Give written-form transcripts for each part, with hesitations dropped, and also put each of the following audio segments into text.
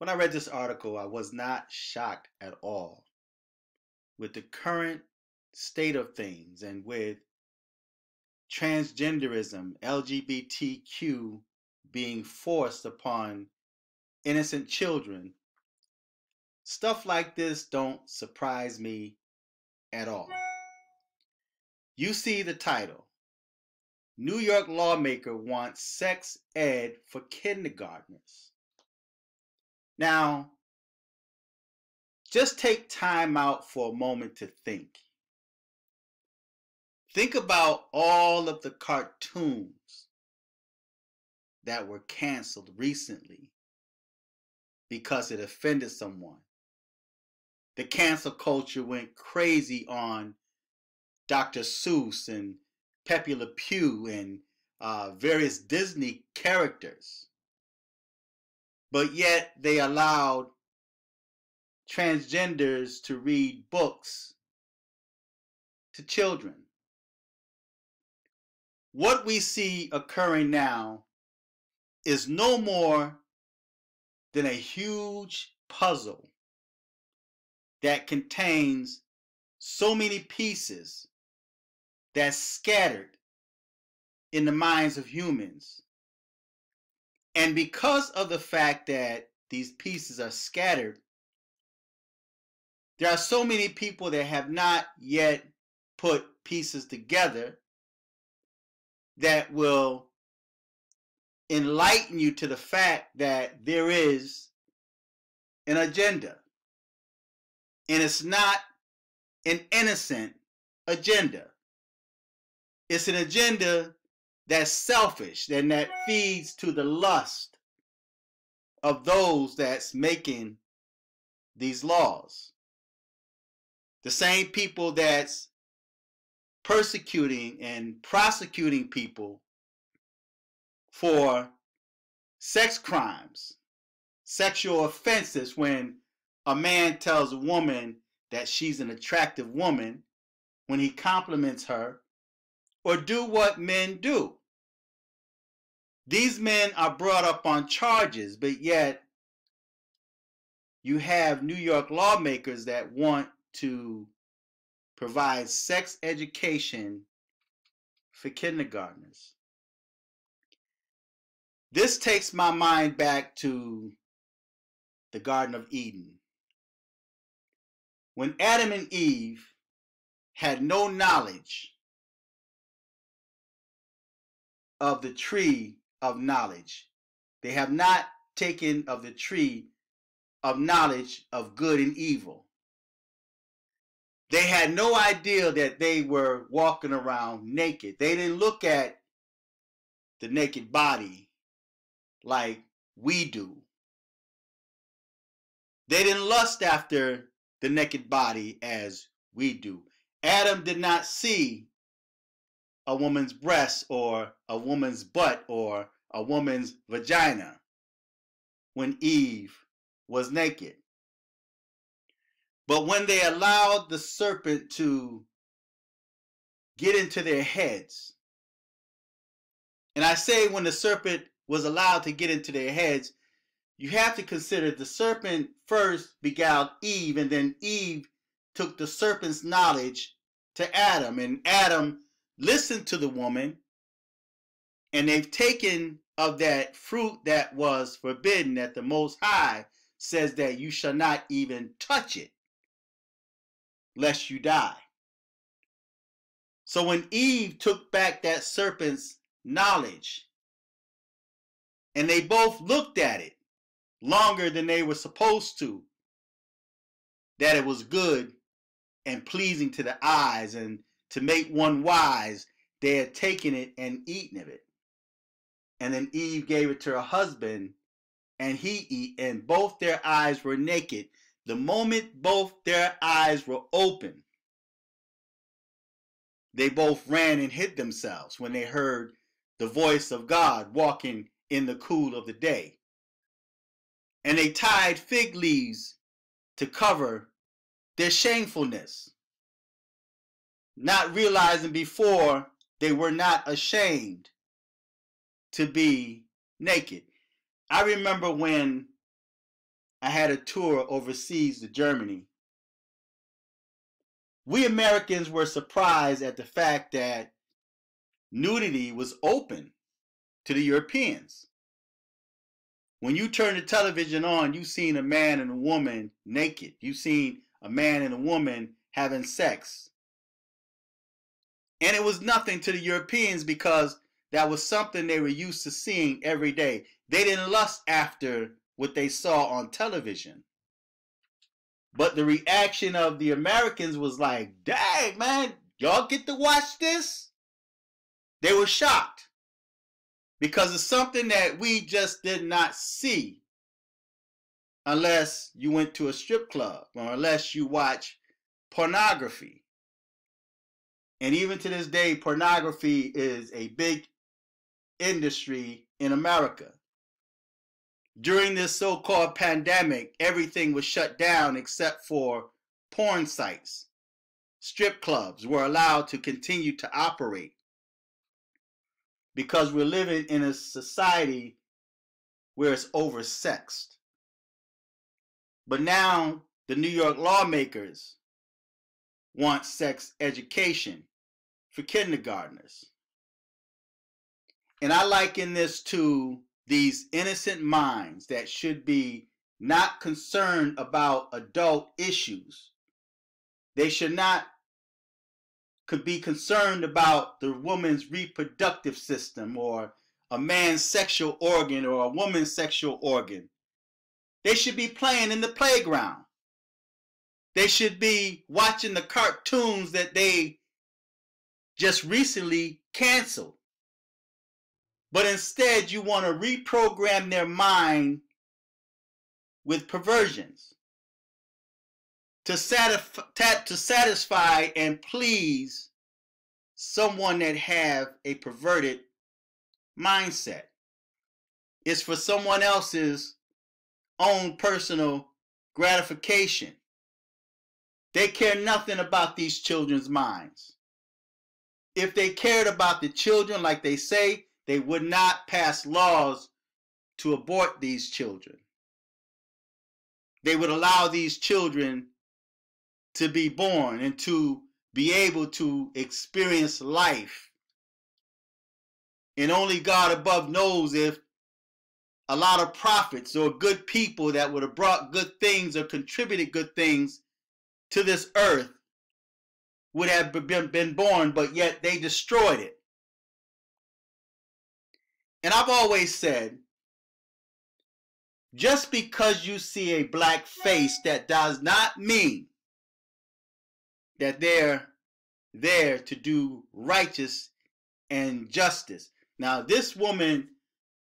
When I read this article, I was not shocked at all with the current state of things and with transgenderism, LGBTQ being forced upon innocent children. Stuff like this don't surprise me at all. You see the title. New York lawmaker wants sex ed for kindergartners. Now, just take time out for a moment to think. Think about all of the cartoons that were canceled recently because it offended someone. The cancel culture went crazy on Dr. Seuss and Pepe Le Pew and various Disney characters. But yet they allowed transgenders to read books to children. What we see occurring now is no more than a huge puzzle that contains so many pieces that's scattered in the minds of humans. And because of the fact that these pieces are scattered, there are so many people that have not yet put pieces together that will enlighten you to the fact that there is an agenda. And it's not an innocent agenda. It's an agenda that's selfish and that feeds to the lust of those that's making these laws. The same people that's persecuting and prosecuting people for sex crimes, sexual offenses, when a man tells a woman that she's an attractive woman, when he compliments her, or do what men do. These men are brought up on charges, but yet you have New York lawmakers that want to provide sex education for kindergartners. This takes my mind back to the Garden of Eden. When Adam and Eve had no knowledge of the tree of knowledge, they have not taken of the tree of knowledge of good and evil. They had no idea that they were walking around naked. They didn't look at the naked body like we do. They didn't lust after the naked body as we do. Adam did not see a woman's breast or a woman's butt or a woman's vagina when Eve was naked. But when they allowed the serpent to get into their heads, and I say when the serpent was allowed to get into their heads, you have to consider the serpent first beguiled Eve, and then Eve took the serpent's knowledge to Adam, and Adam listened to the woman, and they've taken of that fruit that was forbidden, that the Most High says that you shall not even touch it, lest you die. So when Eve took back that serpent's knowledge, and they both looked at it longer than they were supposed to, that it was good and pleasing to the eyes and to make one wise, they had taken it and eaten of it. And then Eve gave it to her husband, and he ate, and both their eyes were naked. The moment both their eyes were open, they both ran and hid themselves when they heard the voice of God walking in the cool of the day. And they tied fig leaves to cover their shamefulness, not realizing before they were not ashamed to be naked. I remember when I had a tour overseas to Germany. We Americans were surprised at the fact that nudity was open to the Europeans. When you turn the television on, you've seen a man and a woman naked. You've seen a man and a woman having sex. And it was nothing to the Europeans because that was something they were used to seeing every day. They didn't lust after what they saw on television. But the reaction of the Americans was like, dang, man, y'all get to watch this? They were shocked because it's something that we just did not see unless you went to a strip club or unless you watch pornography. And even to this day, pornography is a big industry in America. During this so-called pandemic, everything was shut down except for porn sites. Strip clubs were allowed to continue to operate because we're living in a society where it's oversexed. But now the New York lawmakers want sex education for kindergartners. And I liken this to these innocent minds that should be not concerned about adult issues. They should not be concerned about the woman's reproductive system or a man's sexual organ or a woman's sexual organ. They should be playing in the playground. They should be watching the cartoons that they just recently canceled. But instead, you want to reprogram their mind with perversions to satisfy and please someone that have a perverted mindset. It's for someone else's own personal gratification. They care nothing about these children's minds. If they cared about the children like they say, they would not pass laws to abort these children. They would allow these children to be born and to be able to experience life. And only God above knows if a lot of prophets or good people that would have brought good things or contributed good things to this earth would have been born, but yet they destroyed it. And I've always said, just because you see a black face, that does not mean that they're there to do righteous and justice. Now, this woman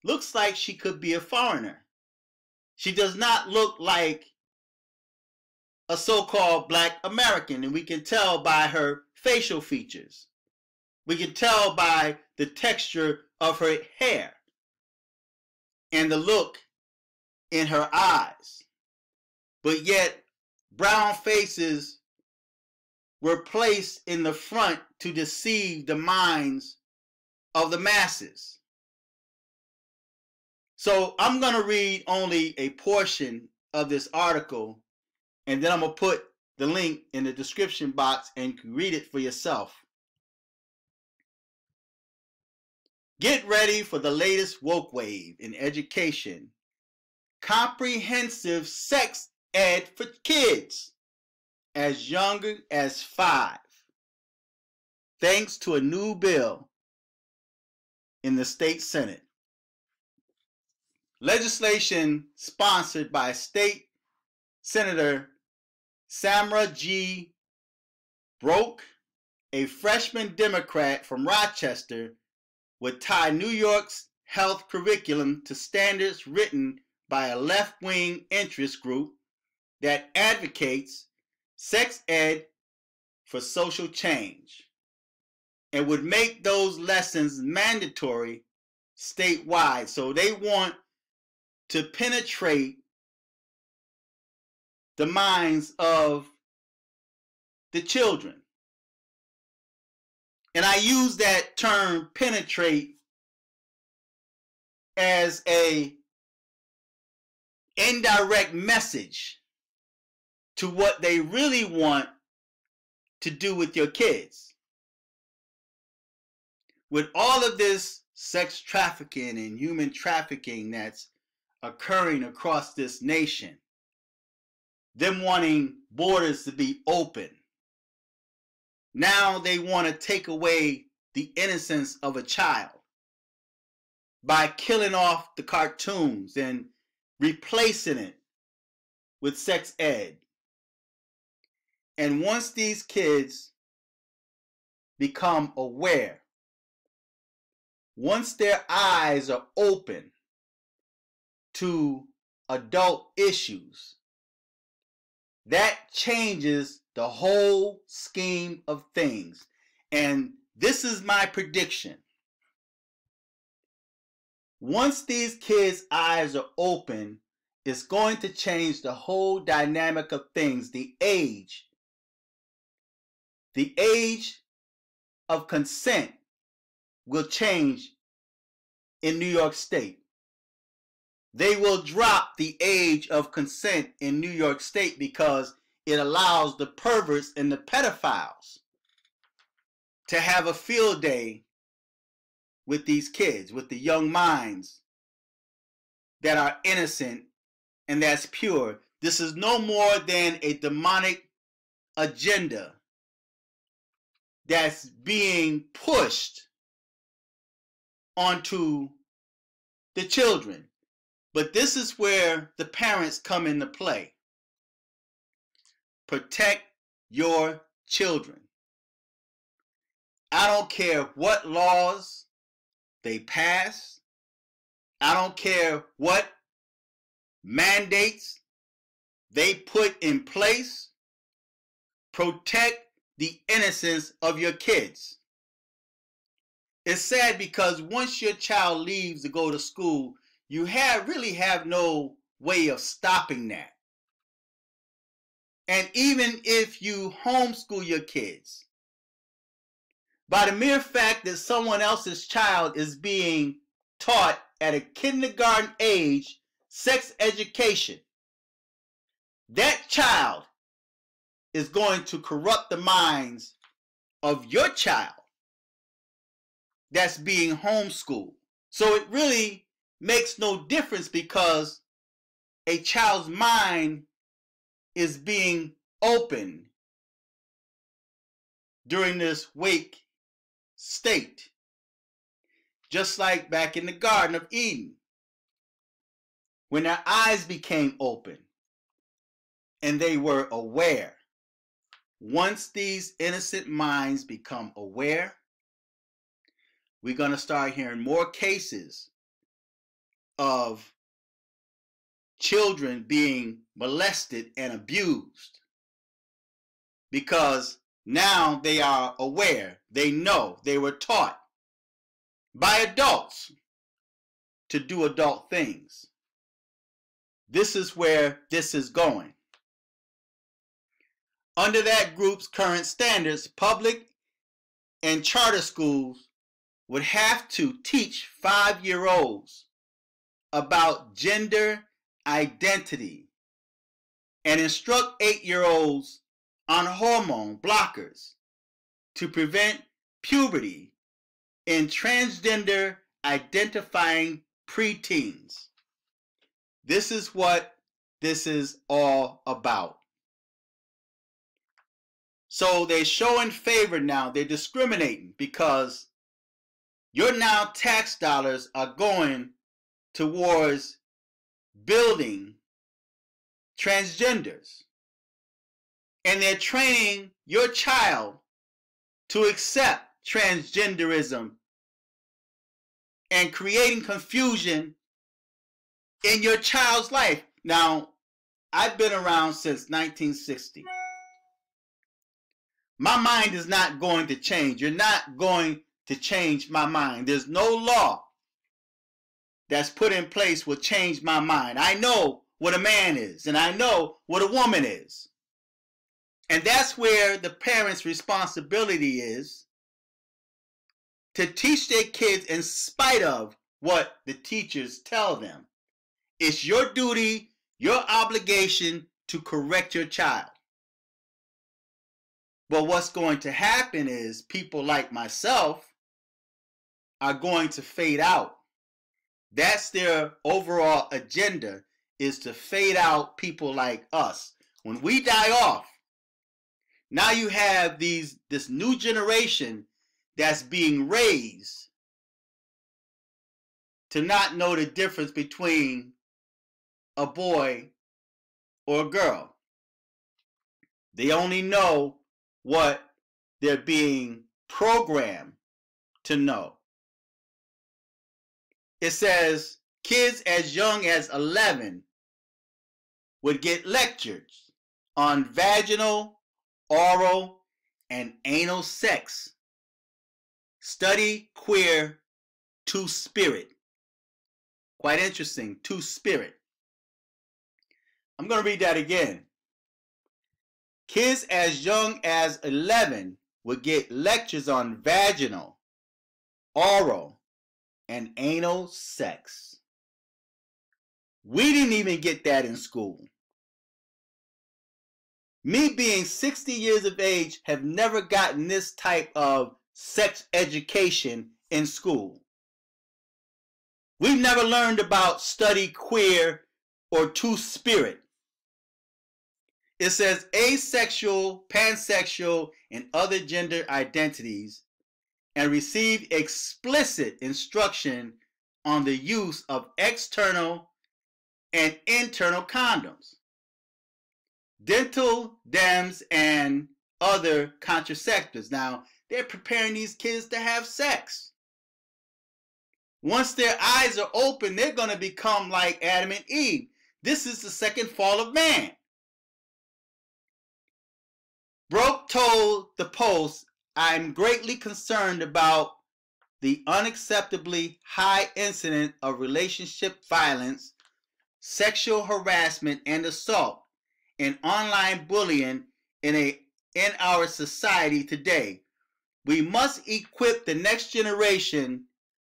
looks like she could be a foreigner. She does not look like a so-called black American, and we can tell by her facial features. We can tell by the texture of her hair and the look in her eyes. But yet, brown faces were placed in the front to deceive the minds of the masses. So I'm going to read only a portion of this article, and then I'm going to put the link in the description box and read it for yourself. Get ready for the latest woke wave in education. Comprehensive sex ed for kids as young as 5. Thanks to a new bill in the state Senate. Legislation sponsored by State Senator Samra G. Broke, a freshman Democrat from Rochester, would tie New York's health curriculum to standards written by a left-wing interest group that advocates sex ed for social change and would make those lessons mandatory statewide. So they want to penetrate the minds of the children. And I use that term penetrate as a indirect message to what they really want to do with your kids. With all of this sex trafficking and human trafficking that's occurring across this nation, them wanting borders to be open, now they want to take away the innocence of a child by killing off the cartoons and replacing it with sex ed. And once these kids become aware, once their eyes are open to adult issues, that changes the whole scheme of things. And this is my prediction. Once these kids' eyes are open, it's going to change the whole dynamic of things. The age of consent will change in New York State. They will drop the age of consent in New York State because it allows the perverts and the pedophiles to have a field day with these kids, with the young minds that are innocent and that's pure. This is no more than a demonic agenda that's being pushed onto the children. But this is where the parents come into play. Protect your children. I don't care what laws they pass. I don't care what mandates they put in place. Protect the innocence of your kids. It's sad because once your child leaves to go to school, you really have no way of stopping that. And even if you homeschool your kids, by the mere fact that someone else's child is being taught at a kindergarten age sex education, that child is going to corrupt the minds of your child that's being homeschooled. So it really makes no difference because a child's mind is being opened during this wake state. Just like back in the Garden of Eden, when their eyes became open and they were aware. Once these innocent minds become aware, we're going to start hearing more cases of children being molested and abused because now they are aware. They know. They were taught by adults to do adult things. This is where this is going. Under that group's current standards, public and charter schools would have to teach 5-year-olds about gender identity and instruct 8-year-olds on hormone blockers to prevent puberty in transgender identifying preteens. This is what this is all about. So they're showing favor now. They're discriminating because your now tax dollars are going towards building transgenders. And they're training your child to accept transgenderism and creating confusion in your child's life. Now, I've been around since 1960. My mind is not going to change. You're not going to change my mind. There's no law that's put in place will change my mind. I know what a man is, and I know what a woman is. And that's where the parents' responsibility is, to teach their kids in spite of what the teachers tell them. It's your duty your obligation to correct your child. But what's going to happen is people like myself are going to fade out. That's their overall agenda, is to fade out people like us. When we die off, now you have this new generation that's being raised to not know the difference between a boy or a girl. They only know what they're being programmed to know. It says kids as young as 11 would get lectures on vaginal, oral, and anal sex. Study queer to spirit. Quite interesting, to spirit. I'm going to read that again. Kids as young as 11 would get lectures on vaginal, oral, and anal sex. We didn't even get that in school. Me being 60 years of age have never gotten this type of sex education in school. We've never learned about study queer or two spirit. It says asexual, pansexual, and other gender identities, and receive explicit instruction on the use of external and internal condoms, dental dams, and other contraceptives. Now, they're preparing these kids to have sex. Once their eyes are open, they're going to become like Adam and Eve. This is the second fall of man. Broke told the Post, "I'm greatly concerned about the unacceptably high incidence of relationship violence, sexual harassment, and assault, and online bullying in our society today. We must equip the next generation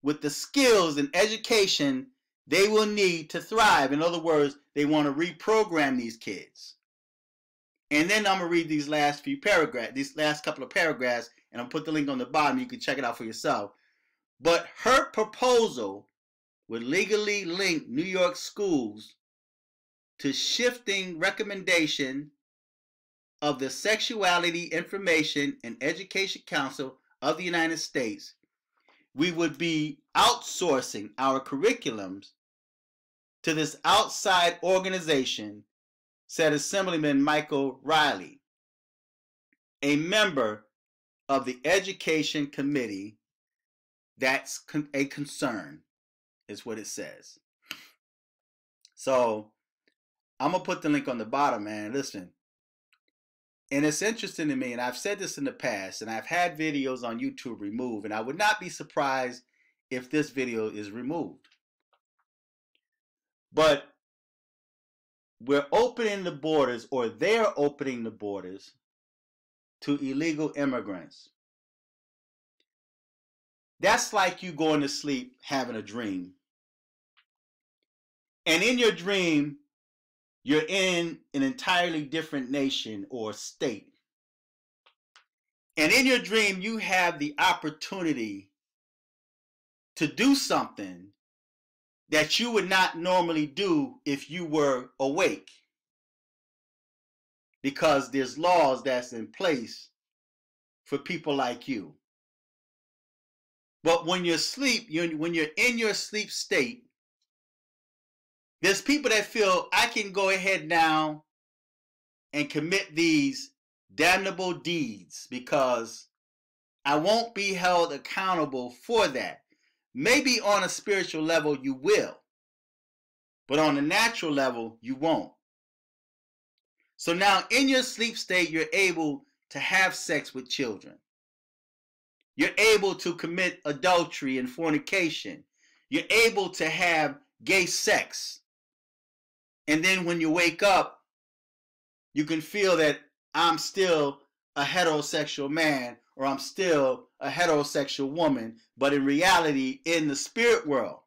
with the skills and education they will need to thrive." In other words, they want to reprogram these kids. And then I'm going to read these last couple of paragraphs, and I'll put the link on the bottom. You can check it out for yourself. But her proposal would legally link New York schools to shifting recommendation of the Sexuality Information and Education Council of the United States. We would be outsourcing our curriculums to this outside organization, said Assemblyman Michael Riley, a member of the Education Committee. That's a concern, is what it says. So I'm going to put the link on the bottom, man. Listen. And it's interesting to me, and I've said this in the past, and I've had videos on YouTube removed, and I would not be surprised if this video is removed. But we're opening the borders, or they're opening the borders to illegal immigrants. That's like you going to sleep having a dream. And in your dream, you're in an entirely different nation or state. And in your dream, you have the opportunity to do something that you would not normally do if you were awake. Because there's laws that's in place for people like you. But when you're asleep, when you're in your sleep state, there's people that feel I can go ahead now and commit these damnable deeds because I won't be held accountable for that. Maybe on a spiritual level you will, but on a natural level you won't. So now in your sleep state, you're able to have sex with children. You're able to commit adultery and fornication. You're able to have gay sex. And then when you wake up, you can feel that I'm still a heterosexual man or I'm still a heterosexual woman. But in reality, in the spirit world,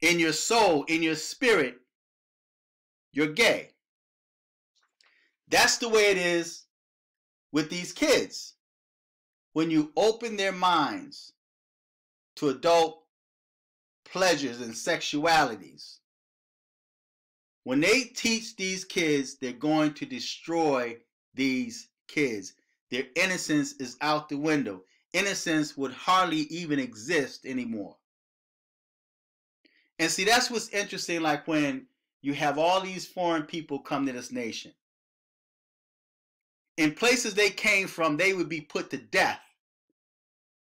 in your soul, in your spirit, you're gay. That's the way it is with these kids. When you open their minds to adult pleasures and sexualities, when they teach these kids, they're going to destroy these kids. Their innocence is out the window. Innocence would hardly even exist anymore. And see, that's what's interesting, like when you have all these foreign people come to this nation. In places they came from, they would be put to death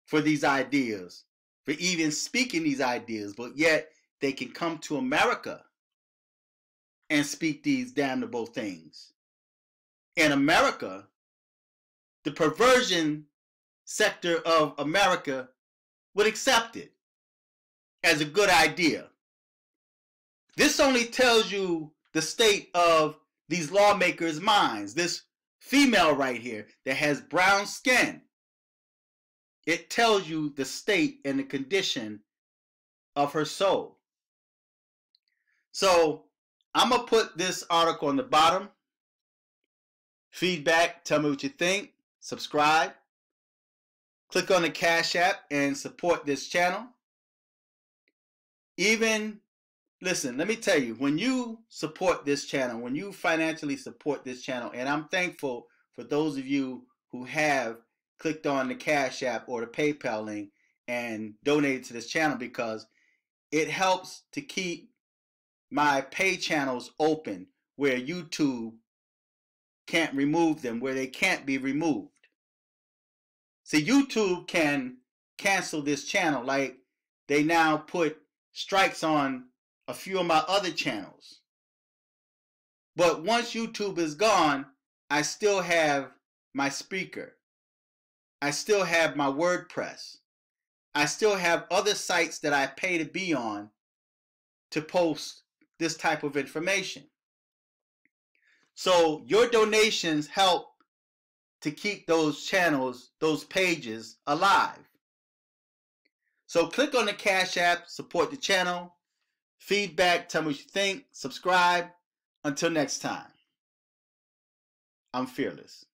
for these ideas, for even speaking these ideas, but yet they can come to America and speak these damnable things. In America, the perversion sector of America would accept it as a good idea. This only tells you the state of these lawmakers' minds. This female right here that has brown skin, it tells you the state and the condition of her soul. So I'm going to put this article on the bottom. Feedback, tell me what you think. Subscribe. Click on the Cash App and support this channel. Even, listen, let me tell you, when you support this channel, when you financially support this channel, and I'm thankful for those of you who have clicked on the Cash App or the PayPal link and donated to this channel, because it helps to keep my pay channels open where YouTube can't remove them, where they can't be removed. See, YouTube can cancel this channel, like they now put strikes on a few of my other channels. But once YouTube is gone, I still have my Spreaker. I still have my WordPress. I still have other sites that I pay to be on to post this type of information. So your donations help to keep those channels, those pages alive. So click on the Cash App, support the channel. Feedback, tell me what you think. Subscribe. Until next time, I'm fearless.